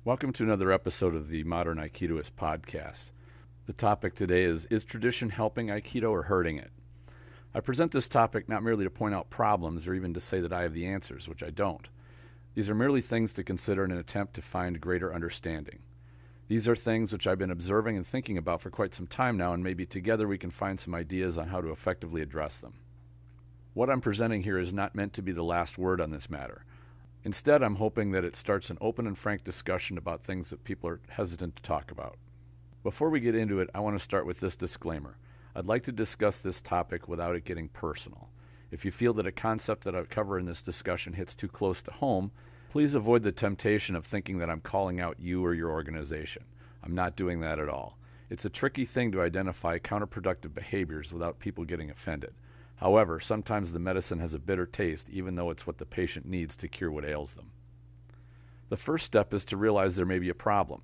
Welcome to another episode of the Modern Aikidoist podcast. The topic today is tradition helping Aikido or hurting it? I present this topic not merely to point out problems or even to say that I have the answers, which I don't. These are merely things to consider in an attempt to find greater understanding. These are things which I've been observing and thinking about for quite some time now, and maybe together we can find some ideas on how to effectively address them. What I'm presenting here is not meant to be the last word on this matter. Instead, I'm hoping that it starts an open and frank discussion about things that people are hesitant to talk about. Before we get into it, I want to start with this disclaimer. I'd like to discuss this topic without it getting personal. If you feel that a concept that I cover in this discussion hits too close to home, please avoid the temptation of thinking that I'm calling out you or your organization. I'm not doing that at all. It's a tricky thing to identify counterproductive behaviors without people getting offended. However, sometimes the medicine has a bitter taste, even though it's what the patient needs to cure what ails them. The first step is to realize there may be a problem.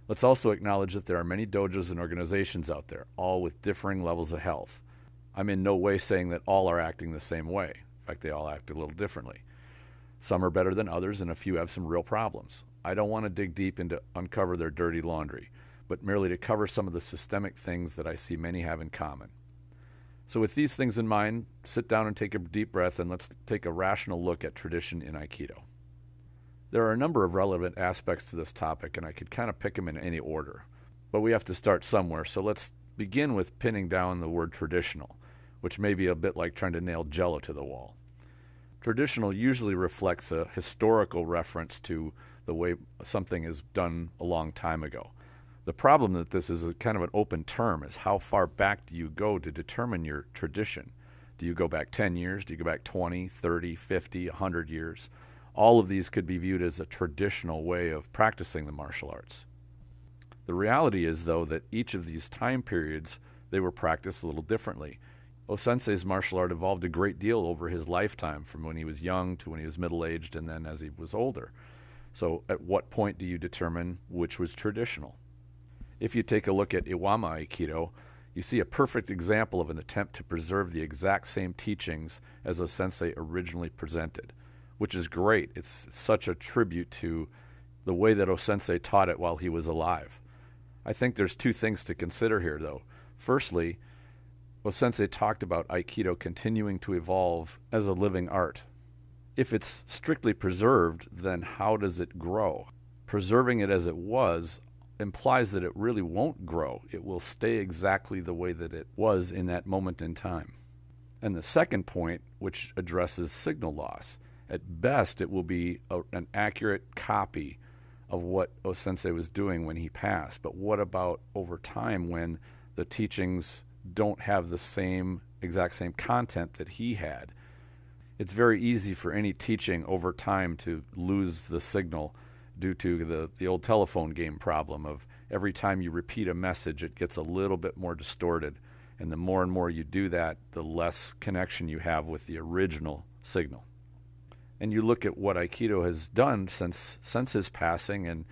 Let's also acknowledge that there are many dojos and organizations out there, all with differing levels of health. I'm in no way saying that all are acting the same way. In fact, they all act a little differently. Some are better than others, and a few have some real problems. I don't want to dig deep into uncover their dirty laundry, but merely to cover some of the systemic things that I see many have in common. So with these things in mind, sit down and take a deep breath, and let's take a rational look at tradition in Aikido. There are a number of relevant aspects to this topic, and I could kind of pick them in any order. But we have to start somewhere, so let's begin with pinning down the word traditional, which may be a bit like trying to nail Jell-O to the wall. Traditional usually reflects a historical reference to the way something is done a long time ago. The problem that this is a kind of an open term is how far back do you go to determine your tradition? Do you go back 10 years? Do you go back 20, 30, 50, 100 years? All of these could be viewed as a traditional way of practicing the martial arts. The reality is, though, that each of these time periods, they were practiced a little differently. O-sensei's martial art evolved a great deal over his lifetime, from when he was young to when he was middle-aged and then as he was older. So at what point do you determine which was traditional? If you take a look at Iwama Aikido, you see a perfect example of an attempt to preserve the exact same teachings as O-sensei originally presented, which is great. It's such a tribute to the way that O-sensei taught it while he was alive. I think there's two things to consider here, though. Firstly, O-sensei talked about Aikido continuing to evolve as a living art. If it's strictly preserved, then how does it grow? Preserving it as it was implies that it really won't grow. It will stay exactly the way that it was in that moment in time. And the second point, which addresses signal loss, at best it will be an accurate copy of what O-sensei was doing when he passed. But what about over time when the teachings don't have the exact same content that he had? It's very easy for any teaching over time to lose the signal due to the old telephone game problem of every time you repeat a message, it gets a little bit more distorted. And the more and more you do that, the less connection you have with the original signal. And you look at what Aikido has done since his passing, and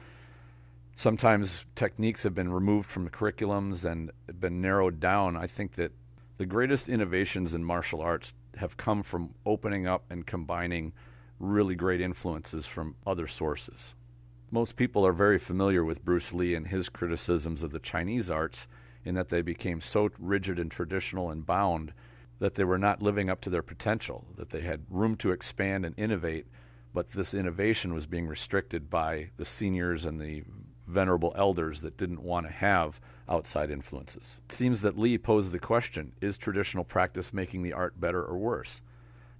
sometimes techniques have been removed from the curriculums and been narrowed down. I think that the greatest innovations in martial arts have come from opening up and combining really great influences from other sources. Most people are very familiar with Bruce Lee and his criticisms of the Chinese arts in that they became so rigid and traditional and bound that they were not living up to their potential, that they had room to expand and innovate, but this innovation was being restricted by the seniors and the venerable elders that didn't want to have outside influences. It seems that Lee posed the question, is traditional practice making the art better or worse?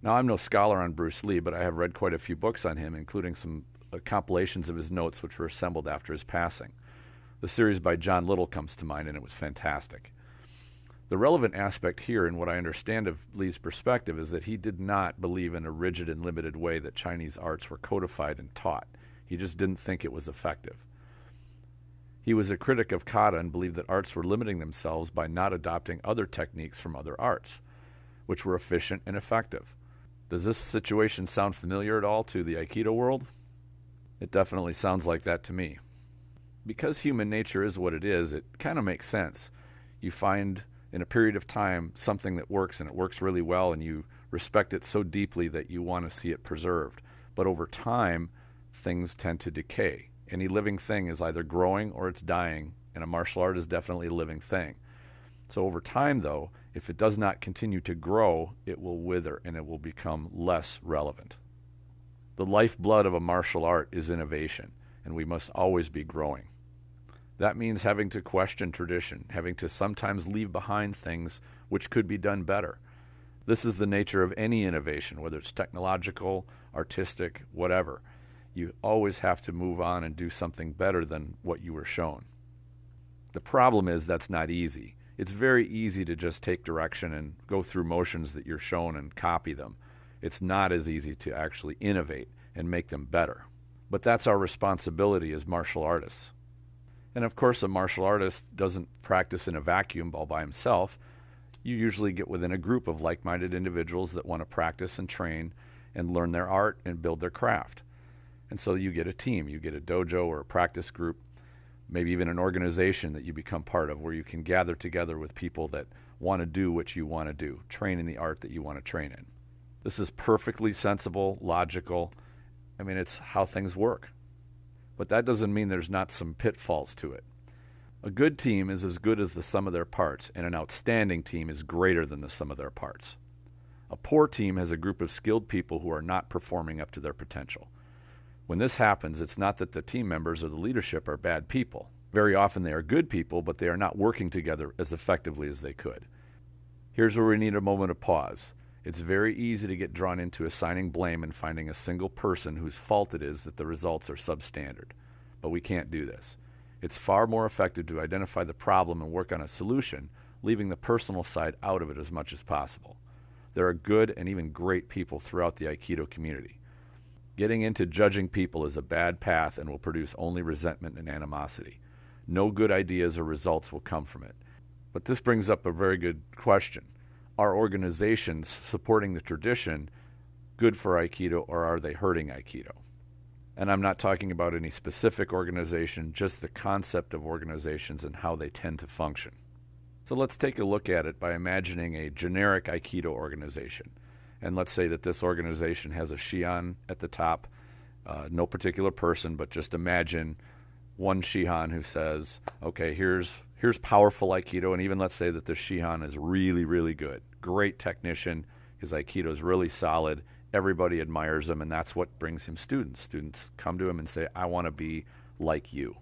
Now, I'm no scholar on Bruce Lee, but I have read quite a few books on him, including some compilations of his notes which were assembled after his passing. The series by John Little comes to mind, and it was fantastic. The relevant aspect here, in what I understand of Lee's perspective, is that he did not believe in a rigid and limited way that Chinese arts were codified and taught. He just didn't think it was effective. He was a critic of kata and believed that arts were limiting themselves by not adopting other techniques from other arts, which were efficient and effective. Does this situation sound familiar at all to the Aikido world? It definitely sounds like that to me. Because human nature is what it is, it kind of makes sense. You find in a period of time something that works, and it works really well, and you respect it so deeply that you want to see it preserved. But over time, things tend to decay. Any living thing is either growing or it's dying, and a martial art is definitely a living thing. So over time, though, if it does not continue to grow, it will wither and it will become less relevant. The lifeblood of a martial art is innovation, and we must always be growing. That means having to question tradition, having to sometimes leave behind things which could be done better. This is the nature of any innovation, whether it's technological, artistic, whatever. You always have to move on and do something better than what you were shown. The problem is that's not easy. It's very easy to just take direction and go through motions that you're shown and copy them. It's not as easy to actually innovate and make them better. But that's our responsibility as martial artists. And of course, a martial artist doesn't practice in a vacuum all by himself. You usually get within a group of like-minded individuals that want to practice and train and learn their art and build their craft. And so you get a team, you get a dojo or a practice group, maybe even an organization that you become part of where you can gather together with people that want to do what you want to do, train in the art that you want to train in. This is perfectly sensible, logical. I mean, it's how things work. But that doesn't mean there's not some pitfalls to it. A good team is as good as the sum of their parts, and an outstanding team is greater than the sum of their parts. A poor team has a group of skilled people who are not performing up to their potential. When this happens, it's not that the team members or the leadership are bad people. Very often they are good people, but they are not working together as effectively as they could. Here's where we need a moment of pause. It's very easy to get drawn into assigning blame and finding a single person whose fault it is that the results are substandard. But we can't do this. It's far more effective to identify the problem and work on a solution, leaving the personal side out of it as much as possible. There are good and even great people throughout the Aikido community. Getting into judging people is a bad path and will produce only resentment and animosity. No good ideas or results will come from it. But this brings up a very good question. Are organizations supporting the tradition good for Aikido, or are they hurting Aikido? And I'm not talking about any specific organization, just the concept of organizations and how they tend to function. So let's take a look at it by imagining a generic Aikido organization. And let's say that this organization has a Shihan at the top, no particular person, but just imagine one Shihan who says, okay, here's powerful Aikido, and even let's say that the Shihan is really, really good. Great technician, his Aikido is really solid, everybody admires him, and that's what brings him students. Students come to him and say, I want to be like you.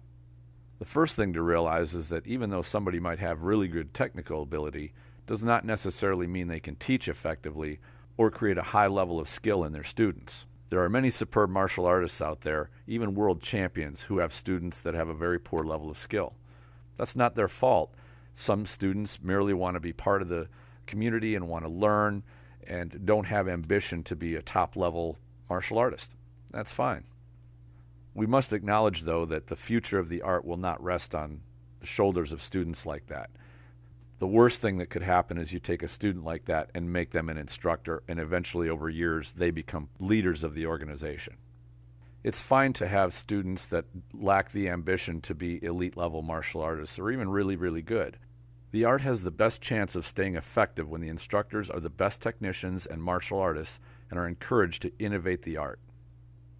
The first thing to realize is that even though somebody might have really good technical ability, does not necessarily mean they can teach effectively or create a high level of skill in their students. There are many superb martial artists out there, even world champions, who have students that have a very poor level of skill. That's not their fault. Some students merely want to be part of the community and want to learn and don't have ambition to be a top-level martial artist. That's fine. We must acknowledge, though, that the future of the art will not rest on the shoulders of students like that. The worst thing that could happen is you take a student like that and make them an instructor, and eventually over years they become leaders of the organization. It's fine to have students that lack the ambition to be elite-level martial artists or even really, really good. The art has the best chance of staying effective when the instructors are the best technicians and martial artists and are encouraged to innovate the art.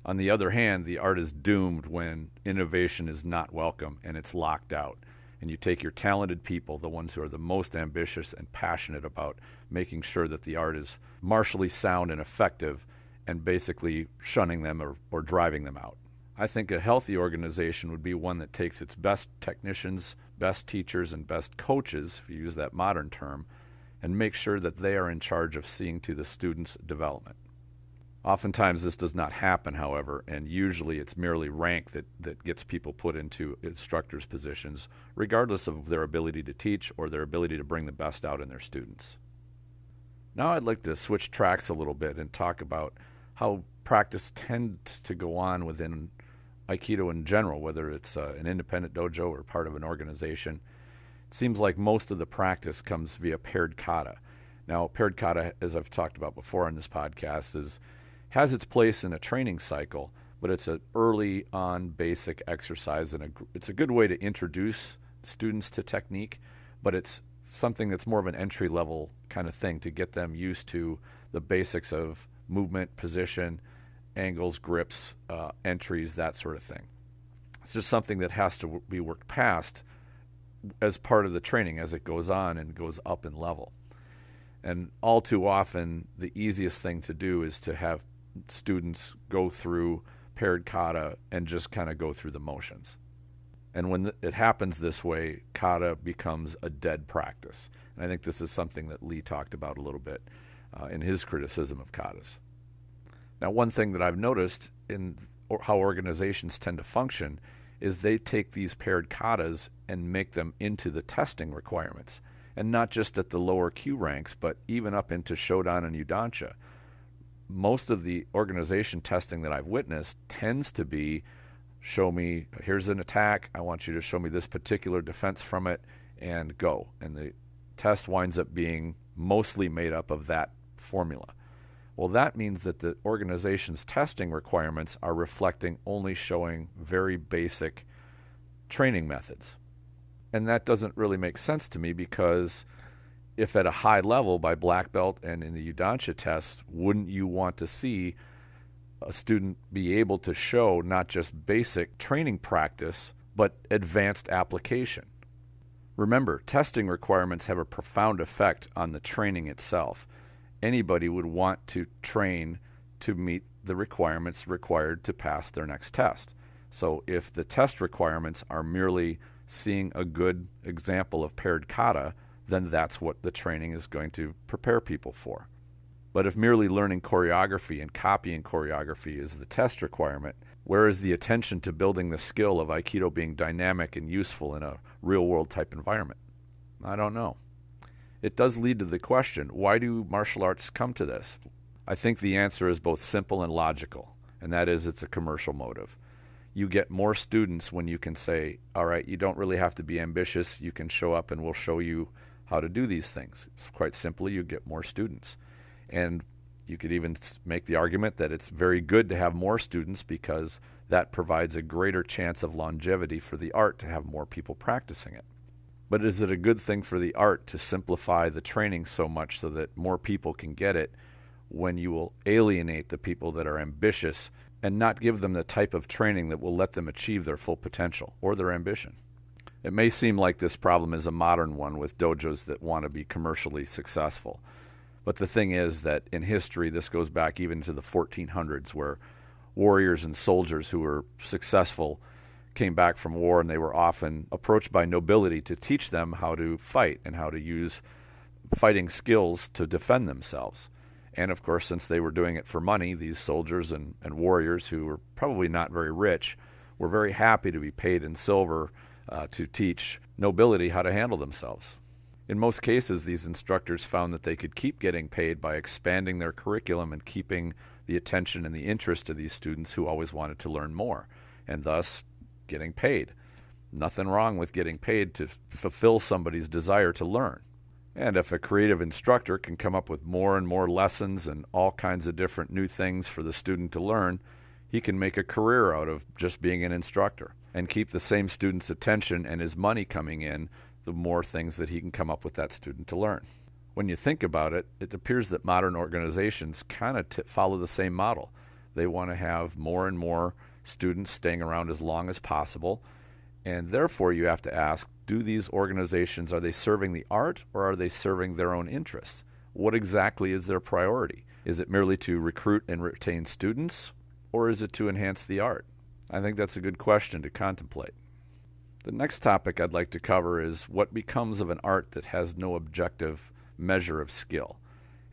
On the other hand, the art is doomed when innovation is not welcome and it's locked out. And you take your talented people, the ones who are the most ambitious and passionate about making sure that the art is martially sound and effective, and basically shunning them or driving them out. I think a healthy organization would be one that takes its best technicians, best teachers, and best coaches, if you use that modern term, and make sure that they are in charge of seeing to the students' development. Oftentimes this does not happen, however, and usually it's merely rank that gets people put into instructors' positions, regardless of their ability to teach or their ability to bring the best out in their students. Now I'd like to switch tracks a little bit and talk about how practice tends to go on within Aikido in general, whether it's an independent dojo or part of an organization. It seems like most of the practice comes via paired kata. Now, paired kata, as I've talked about before on this podcast, has its place in a training cycle, but it's an early on basic exercise, and it's a good way to introduce students to technique, but it's something that's more of an entry-level kind of thing to get them used to the basics of movement, position, angles, grips, entries, that sort of thing. It's just something that has to be worked past as part of the training as it goes on and goes up in level. And all too often, the easiest thing to do is to have students go through paired kata and just kind of go through the motions. And when it happens this way, kata becomes a dead practice. And I think this is something that Lee talked about a little bit in his criticism of katas. Now, one thing that I've noticed in how organizations tend to function is they take these paired katas and make them into the testing requirements. And not just at the lower Q ranks, but even up into Shodan and Udansha. Most of the organization testing that I've witnessed tends to be, show me, here's an attack, I want you to show me this particular defense from it, and go. And the test winds up being mostly made up of that formula. Well, that means that the organization's testing requirements are reflecting only showing very basic training methods. And that doesn't really make sense to me, because if at a high level by black belt and in the Udansha tests, wouldn't you want to see a student be able to show not just basic training practice, but advanced application? Remember, testing requirements have a profound effect on the training itself. Anybody would want to train to meet the requirements required to pass their next test. So if the test requirements are merely seeing a good example of paired kata, then that's what the training is going to prepare people for. But if merely learning choreography and copying choreography is the test requirement, where is the attention to building the skill of Aikido being dynamic and useful in a real-world type environment? I don't know. It does lead to the question, why do martial arts come to this? I think the answer is both simple and logical, and that is it's a commercial motive. You get more students when you can say, all right, you don't really have to be ambitious. You can show up and we'll show you how to do these things. It's quite simply, you get more students. And you could even make the argument that it's very good to have more students, because that provides a greater chance of longevity for the art to have more people practicing it. But is it a good thing for the art to simplify the training so much so that more people can get it, when you will alienate the people that are ambitious and not give them the type of training that will let them achieve their full potential or their ambition? It may seem like this problem is a modern one with dojos that want to be commercially successful. But the thing is that in history, this goes back even to the 1400s, where warriors and soldiers who were successful came back from war, and they were often approached by nobility to teach them how to fight and how to use fighting skills to defend themselves. And of course, since they were doing it for money, these soldiers and warriors, who were probably not very rich, were very happy to be paid in silver to teach nobility how to handle themselves. In most cases, these instructors found that they could keep getting paid by expanding their curriculum and keeping the attention and the interest of these students who always wanted to learn more, and thus getting paid. Nothing wrong with getting paid to fulfill somebody's desire to learn. And if a creative instructor can come up with more and more lessons and all kinds of different new things for the student to learn, he can make a career out of just being an instructor and keep the same student's attention and his money coming in the more things that he can come up with that student to learn. When you think about it, it appears that modern organizations kind of follow the same model. They want to have more and more students staying around as long as possible, and therefore you have to ask, do these organizations, are they serving the art or are they serving their own interests? What exactly is their priority? Is it merely to recruit and retain students, or is it to enhance the art? I think that's a good question to contemplate. The next topic I'd like to cover is what becomes of an art that has no objective measure of skill,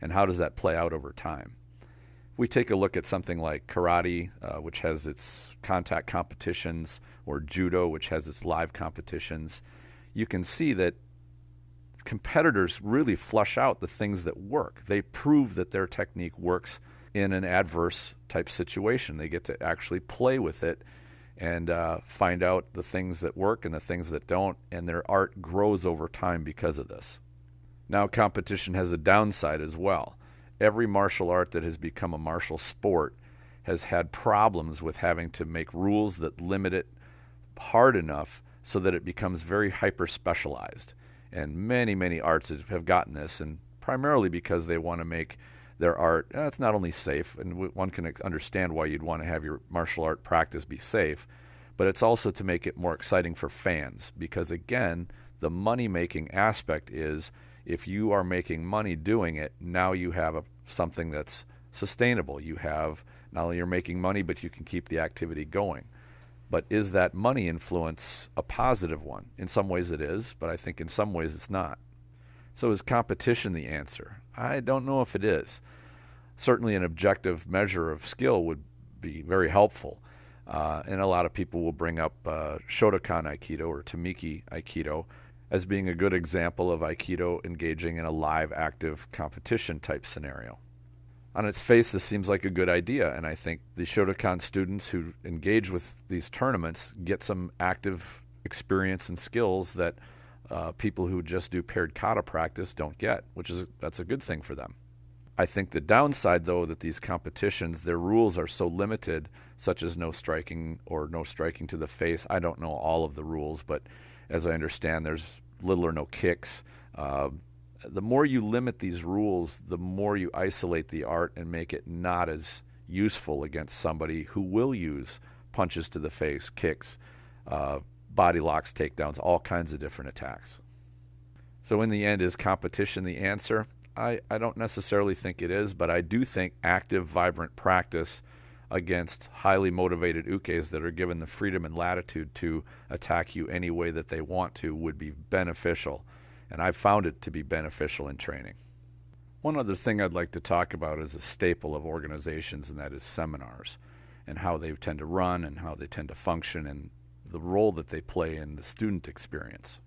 and how does that play out over time? If we take a look at something like karate, which has its contact competitions, or judo, which has its live competitions, you can see that competitors really flush out the things that work. They prove that their technique works in an adverse type situation. They get to actually play with it and find out the things that work and the things that don't, and their art grows over time because of this. Now, competition has a downside as well. Every martial art that has become a martial sport has had problems with having to make rules that limit it hard enough so that it becomes very hyper-specialized. And many, many arts have gotten this, and primarily because they want to make their art, it's not only safe, and one can understand why you'd want to have your martial art practice be safe, but it's also to make it more exciting for fans, because again, the money-making aspect is if you are making money doing it, now you have something that's sustainable. You have, not only you're making money, but you can keep the activity going. But is that money influence a positive one? In some ways it is, but I think in some ways it's not. So is competition the answer? I don't know if it is. Certainly an objective measure of skill would be very helpful. And a lot of people will bring up Shotokan Aikido or Tamiki Aikido as being a good example of Aikido engaging in a live, active competition type scenario. On its face, this seems like a good idea, and I think the Shotokan students who engage with these tournaments get some active experience and skills that people who just do paired kata practice don't get, that's a good thing for them. I think the downside, though, that these competitions, their rules are so limited, such as no striking or no striking to the face. I don't know all of the rules, but as I understand, there's little or no kicks. The more you limit these rules, the more you isolate the art and make it not as useful against somebody who will use punches to the face, kicks, body locks, takedowns, all kinds of different attacks. So in the end, is competition the answer? I don't necessarily think it is, but I do think active, vibrant practice against highly motivated ukes that are given the freedom and latitude to attack you any way that they want to would be beneficial. And I've found it to be beneficial in training. One other thing I'd like to talk about is a staple of organizations, and that is seminars, and how they tend to run and how they tend to function and the role that they play in the student experience.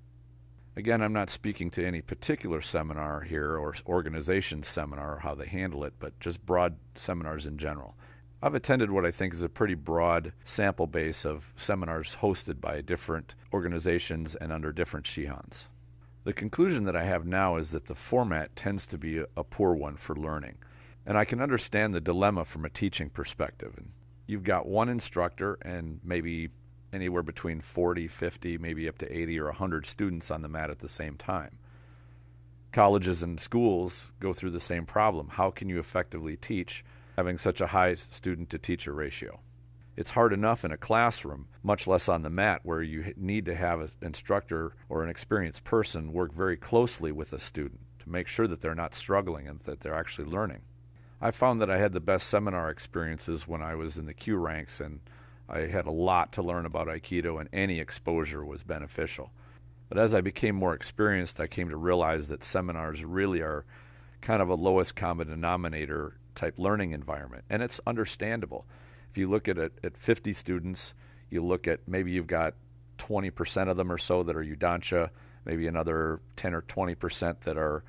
Again, I'm not speaking to any particular seminar here or organization seminar or how they handle it, but just broad seminars in general. I've attended what I think is a pretty broad sample base of seminars hosted by different organizations and under different shihans. The conclusion that I have now is that the format tends to be a poor one for learning. And I can understand the dilemma from a teaching perspective. And you've got one instructor and maybe anywhere between 40, 50, maybe up to 80 or 100 students on the mat at the same time. Colleges and schools go through the same problem. How can you effectively teach having such a high student-to-teacher ratio? It's hard enough in a classroom, much less on the mat, where you need to have an instructor or an experienced person work very closely with a student to make sure that they're not struggling and that they're actually learning. I found that I had the best seminar experiences when I was in the Q ranks, and I had a lot to learn about Aikido, and any exposure was beneficial. But as I became more experienced, I came to realize that seminars really are kind of a lowest common denominator type learning environment, and it's understandable. If you look at it at 50 students, you look at maybe you've got 20% of them or so that are Udansha, maybe another 10 or 20% that are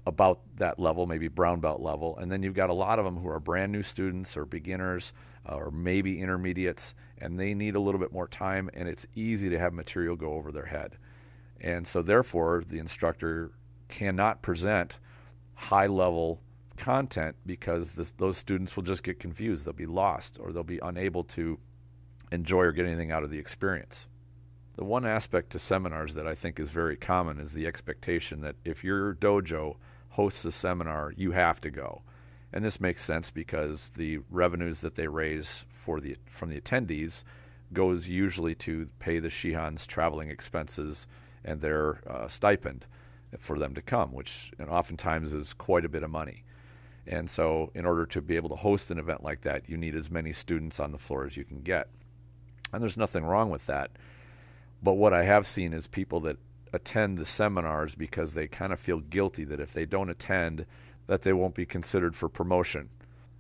about that level, maybe brown belt level, and then you've got a lot of them who are brand new students or beginners or maybe intermediates, and they need a little bit more time, and it's easy to have material go over their head. And so therefore, the instructor cannot present high-level content because those students will just get confused. They'll be lost, or they'll be unable to enjoy or get anything out of the experience. The one aspect to seminars that I think is very common is the expectation that if your dojo hosts a seminar, you have to go. And this makes sense because the revenues that they raise from the attendees goes usually to pay the shihan's traveling expenses and their stipend for them to come, which oftentimes is quite a bit of money. And so in order to be able to host an event like that, you need as many students on the floor as you can get. And there's nothing wrong with that. But what I have seen is people that attend the seminars because they kind of feel guilty that if they don't attend, that they won't be considered for promotion.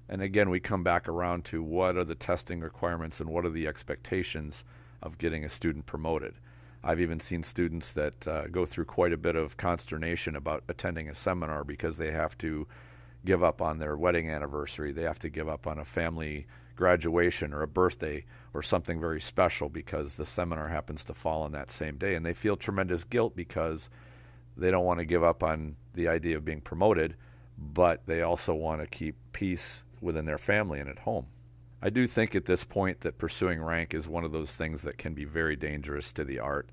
And again, we come back around to what are the testing requirements and what are the expectations of getting a student promoted. I've even seen students that go through quite a bit of consternation about attending a seminar because they have to give up on their wedding anniversary. They have to give up on a family graduation or a birthday or something very special because the seminar happens to fall on that same day. And they feel tremendous guilt because they don't want to give up on the idea of being promoted, but they also want to keep peace within their family and at home. I do think at this point that pursuing rank is one of those things that can be very dangerous to the art.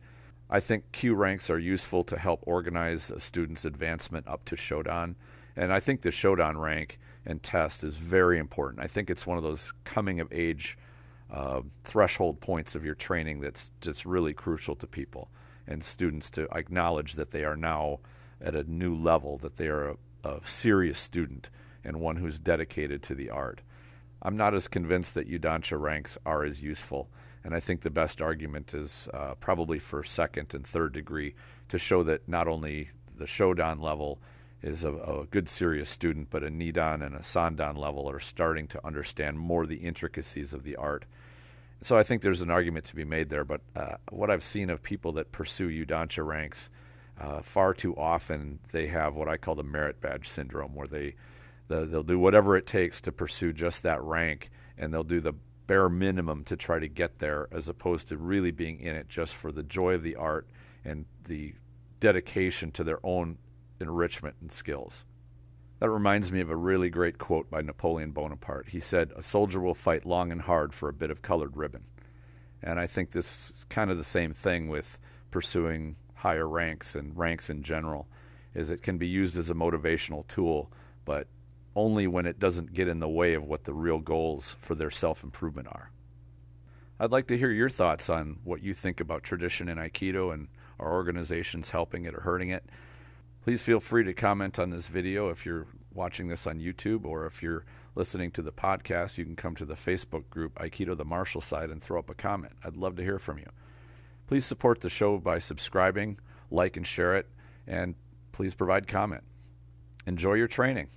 I think Q ranks are useful to help organize a student's advancement up to Shodan. And I think the Shodan rank and test is very important. I think it's one of those coming of age threshold points of your training that's just really crucial to people and students to acknowledge that they are now at a new level, that they are a serious student and one who's dedicated to the art. I'm not as convinced that Udansha ranks are as useful, and I think the best argument is probably for second and third degree to show that not only the Shodan level is a good serious student, but a Nidan and a Sandan level are starting to understand more the intricacies of the art. So I think there's an argument to be made there, but what I've seen of people that pursue Udansha ranks, far too often they have what I call the merit badge syndrome, where they'll do whatever it takes to pursue just that rank, and they'll do the bare minimum to try to get there, as opposed to really being in it just for the joy of the art and the dedication to their own enrichment and skills. That reminds me of a really great quote by Napoleon Bonaparte. He said, "A soldier will fight long and hard for a bit of colored ribbon." And I think this is kind of the same thing with pursuing higher ranks and ranks in general, is it can be used as a motivational tool, but only when it doesn't get in the way of what the real goals for their self-improvement are. I'd like to hear your thoughts on what you think about tradition in Aikido and our organizations helping it or hurting it. Please feel free to comment on this video if you're watching this on YouTube, or if you're listening to the podcast, you can come to the Facebook group Aikido the Martial Side and throw up a comment. I'd love to hear from you. Please support the show by subscribing, like and share it, and please provide comment. Enjoy your training.